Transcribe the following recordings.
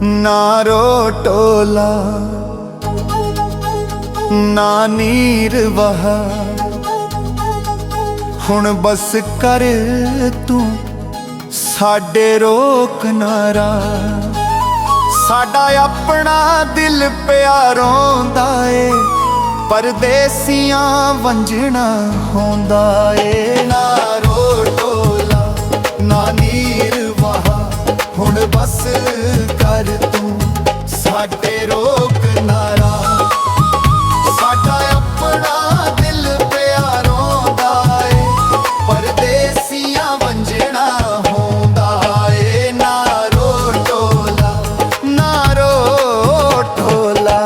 ना रोटोला ना नीर वहा, हुण बस कर तू साडे रोक ना राह। साडा अपना दिल प्यारोंदा ए, परदेसियां वंजना होंदा ए। ना रोटोला ना नीर वहा, हुण बस कर तू साडे रोक ना राह। साडा अपना दिल प्यारोंदा ए, परदेसियां वंजना होंदा ए। ना रोटोला ना रोटोला।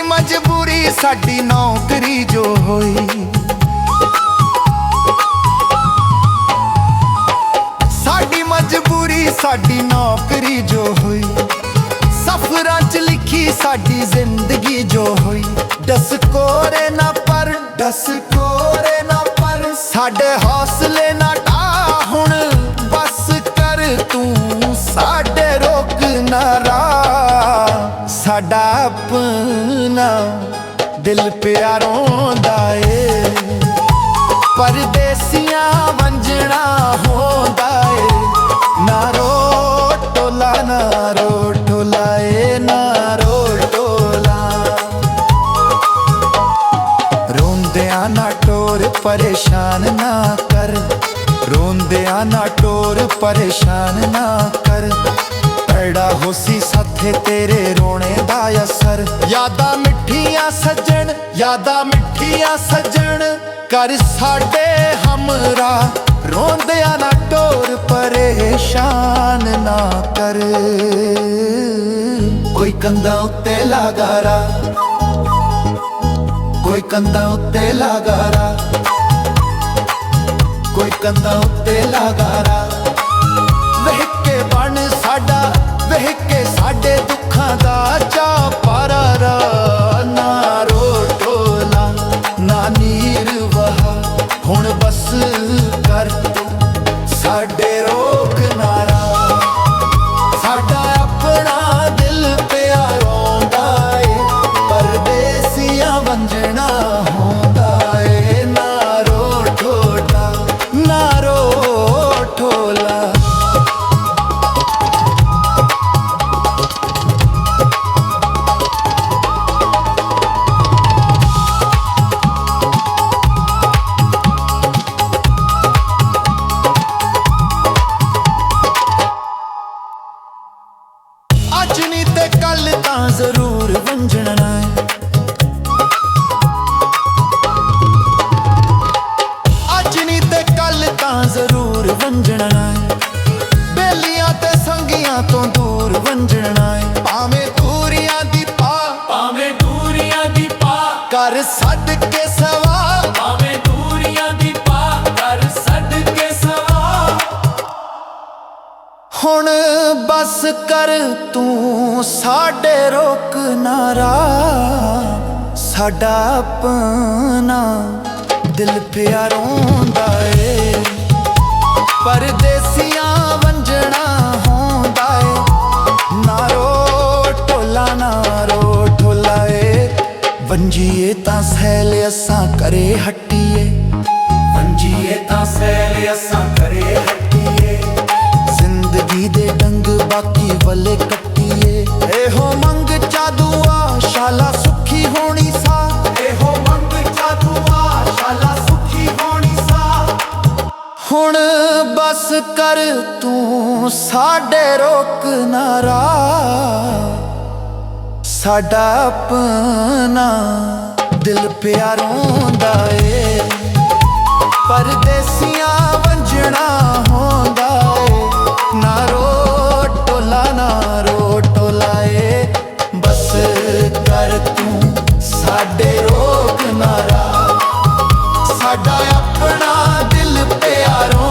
मजबूरी साडी नौकरी जो होई, साडी मजबूरी साडी नौकरी जो होई। सफरां च लिखी साडी जिंदगी जो होई। दस कोरे ना पर, दस कोरे ना पर, साडे हौसले ना ढा। हुण बस कर तू साडे रोक ना राह। साडा अपना दिल प्यारोंदा ए, परदेसियां वंजना होंदा ए। ना रोटोला ना रोटोला ए, ना रोटोला। रोंदियां ना टोर परेशान ना कर, रोंदियां ना टोर परेशान ना कर। पैड़ा होसी साथे तेरे रोने दा असर। यादां मिठियां सजन, यादां मिठियां सजन, कर साडे हमरा। रोंदियां ना टोर परेशान ना कर। कोई कंधा उत्ते लगारा, कोई कंधा उत्ते लगारा, कोई कंधा उत्ते लगारा। वेख के बन साडा, वेख के साडे दुखां दा चा पारा। ना रोटोला ना नीर वहा, हुण बस कर तू साडे रोक ना राह। साडा अपना दिल प्यारोंदा ए, परदेसियां वंजना होंदा ए। ना रोटोला ना रोटोला। अज नी ते कल तां जरूर वंजना है, अज नी ते कल तां जरूर वंजना है। बेलियां ते संगियां तो दूर वंजना है। भावें दूरियां दी पा, भावें दूरियां दी पा, कर छड्ड के सवा। भावें दूरियां दी पा, कर छड्ड के सवा। हुण बस कर तू साडे रोक ना राह। साडा अपना दिल प्यारोंदा ए, परदेसियां वंजना होंदा ए। ना रोटोला ना रोटोला ए। वंजीए तां सैल असां करे हट्टीए, वंजीए तां सैल असां करे हट्टीए। जिंदगी दे डंग बाकी वले कट्टीए। एहो मंग चादुआ शाला सुखी होनी सा, एहो मंग चादुआ शाला सुखी होनी सा। हुण बस कर तू साडे रोक ना राह। साडा अपना दिल प्यारोंदा ए, परदेसियां वंजना होंदा ए। ना रोटोला ना रोटोला ए, बस कर तू साडे रोक ना राह। साडा अपना दिल ਪਿਆਰੋਂ